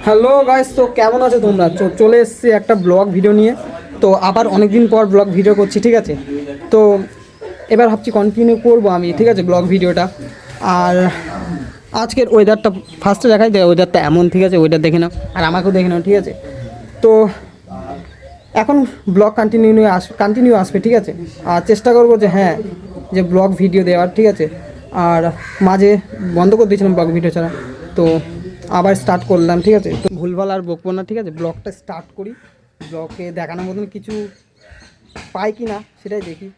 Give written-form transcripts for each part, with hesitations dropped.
Hello guys, তো কেমন আছো তোমরা? চলে এসেছি একটা ব্লগ ভিডিও নিয়ে। তো আবার অনেক দিন পর ব্লগ ভিডিও করছি, ঠিক আছে? তো এবার ভাবছি কন্টিনিউ করবো আমি, ঠিক আছে, ব্লগ ভিডিওটা। আর আজকের ওয়েদারটা ফার্স্টে দেখাই দেয়, ওয়েদারটা এমন, ঠিক আছে? ওয়েদার দেখে নাও আর আমাকেও দেখে নাও, ঠিক আছে? তো এখন ব্লগ কন্টিনিউ আসবে, ঠিক আছে? আর চেষ্টা করবো যে হ্যাঁ, যে ব্লগ ভিডিও দেওয়ার, ঠিক আছে? আর মাঝে বন্ধ করে দিয়েছিলাম ব্লগ ভিডিও ছাড়া, তো আবার স্টার্ট করলাম, ঠিক আছে? তো ভুলভাল আর বকবো না, ঠিক আছে? ব্লগটা স্টার্ট করি। ব্লগে দেখানোর মতন কিছু পাই কি না সেটাই দেখি।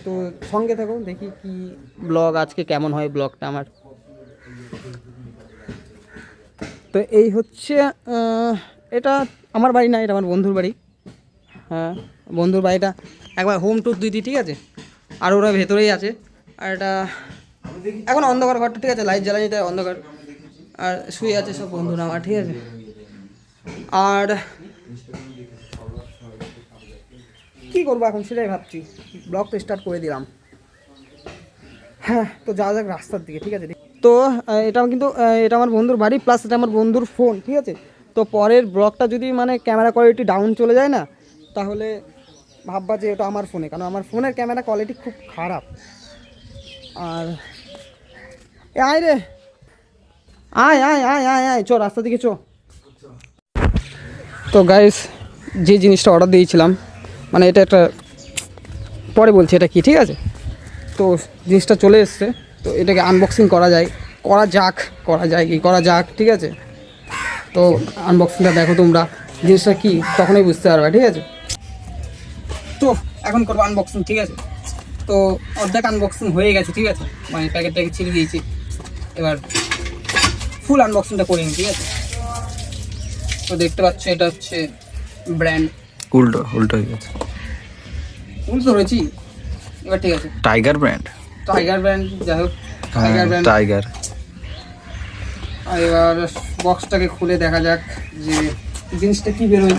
তো সঙ্গে থাকো, দেখি কি ব্লগ আজকে কেমন হয় ব্লগটা আমার। তো এই হচ্ছে এটা আমার বাড়ি না, এটা আমার বন্ধুর বাড়ি। হ্যাঁ, বন্ধুর বাড়িটা একবার হোম ট্যুর দিই, ঠিক আছে? আর ওরা ভেতরেই আছে। আর এটা এখন অন্ধকার ঘরটা, ঠিক আছে? লাইট জ্বালানি, তাই অন্ধকার। আর শুয়ে আছে সব বন্ধুরা আমার, ঠিক আছে? আর কি করবো এখন সেটাই ভাবছি। ব্লগটা স্টার্ট করে দিলাম। হ্যাঁ, তো যাওয়া যাক রাস্তার দিকে, ঠিক আছে? তো এটা কিন্তু এটা আমার বন্ধুর বাড়ি, প্লাস এটা আমার বন্ধুর ফোন, ঠিক আছে? তো পরের ব্লগটা যদি মানে ক্যামেরা কোয়ালিটি ডাউন চলে যায় না, তাহলে ভাববা যে এটা আমার ফোনে, কারণ আমার ফোনের ক্যামেরা কোয়ালিটি খুব খারাপ। আর আয় রে, আয় আয় আয় আয় আয়, চো রাস্তা দিকে চো। তো গাইস, যে জিনিসটা অর্ডার দিয়েছিলাম, মানে এটা একটা, পরে বলছি এটা কি, ঠিক আছে? তো জিনিসটা চলে এসছে, তো এটাকে আনবক্সিং করা যাক, ঠিক আছে? তো আনবক্সিংটা দেখো তোমরা, জিনিসটা কি তখনই বুঝতে পারবে, ঠিক আছে? তো এখন করবো আনবক্সিং, ঠিক আছে? তো অর্ধেক আনবক্সিং হয়ে গেছে, ঠিক আছে? মানে প্যাকেটটাকে ছিঁড়ে দিয়েছি, এবার ফুল আনবক্সিংটা করিনি, ঠিক আছে? তো দেখতে পাচ্ছ এটা হচ্ছে ব্র্যান্ড, উল্টো হয়ে গেছে। উল্টো রয়েছি, এবার ঠিক আছে। টাইগার ব্র্যান্ড, যাই হোক, টাইগার ব্র্যান্ড। টাইগার। আর এবার বক্সটাকে খুলে দেখা যাক যে জিনিসটা কি বেরোয়।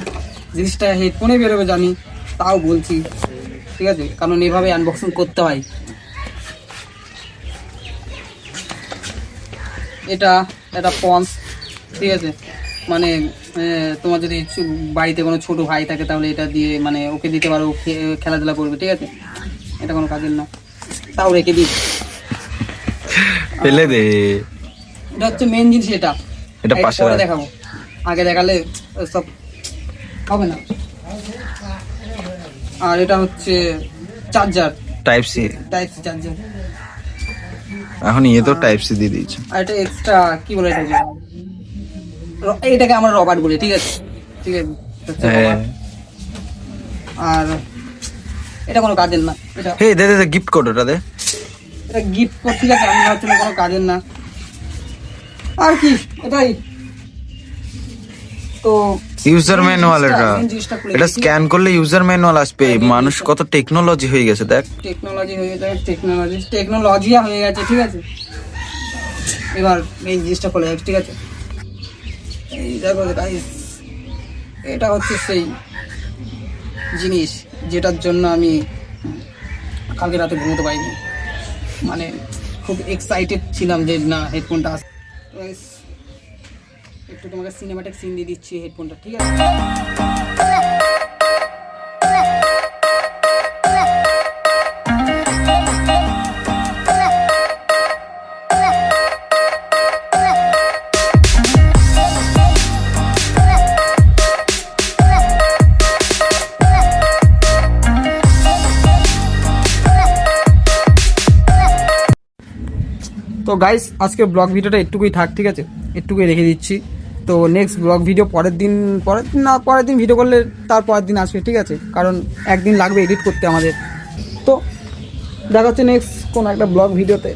জিনিসটা হেডফোনে বেরোবে জানি, তাও বলছি, ঠিক আছে? কারণ এভাবে আনবক্সিং করতে হয়। এটা পন্স, ঠিক আছে? মানে তোমার যদি বাড়িতে কোনো ছোট ভাই থাকে, তাহলে এটা দিয়ে মানে ওকে দিতে পারো, খেলাধুলা করবে, ঠিক আছে? এটা কোনো কাজের না, তাও রেখে দিই, ফেলে দে। এটা হচ্ছে মেন জিনিস। এটা পাশে পরে দেখাবো, আগে দেখালে সব হবে না। আর এটা হচ্ছে চার্জার, টাইপ সি চার্জার। এখন তো টাইপ সি দিয়ে দিয়েছে। আর এটা এক্সট্রা কি বলে, এটাকে আমরা রবার্ট বলি, ঠিক আছে? ঠিক আছে, আর এটা কোনো কাজের না। এটা দে গিফট কোড, ওটা দে। এটা গিফট কোড, ঠিক আছে? আমি ভাবছি না কোনো কাজের না। আর কি, এটাই তো ইউজার ম্যানুয়াল। এটা স্ক্যান করলে ইউজার ম্যানুয়াল আসবে। মানুষ কত টেকনোলজি হয়ে গেছে, দেখ। টেকনোলজি হয়ে গেছে, ঠিক আছে? এবার মেইন জিনিসটা খুলে যাচ্ছে, ঠিক আছে? এই দেখো গাইস, এটা হচ্ছে সেই জিনিস যেটার জন্য আমি কালকে রাতে ঘুমোতে পারিনি। মানে খুব এক্সাইটেড ছিলাম যে না, হেডফোনটা আসছে। একটু তোমাকে সিনেমাটিক সিন দিয়ে দিচ্ছি হেডফোনটা, ঠিক আছে? তো গাইস, আজকে ব্লগ ভিডিওটা একটুকুই থাক, ঠিক আছে? একটুকুই রেখে দিচ্ছি। তো নেক্সট ব্লগ ভিডিও পরের দিন ভিডিও করলে তার পরের দিন আসবে, ঠিক আছে? কারণ একদিন লাগবে এডিট করতে আমাদের। তো দেখা হচ্ছে নেক্সট কোনো একটা ব্লগ ভিডিওতে।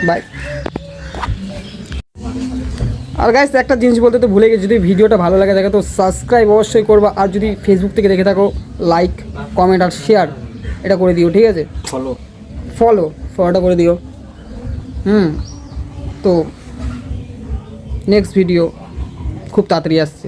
বাই। আর গাইস, একটা জিনিস বলতে তো ভুলে গেছি, যদি ভিডিওটা ভালো লাগে থাকে তো সাবস্ক্রাইব অবশ্যই করবা। আর যদি ফেসবুক থেকে দেখে থাকো, লাইক, কমেন্ট আর শেয়ার এটা করে দিও, ঠিক আছে? ফলোটা করে দিও। তো নেক্সট ভিডিও খুব তাড়াতাড়ি আসছে।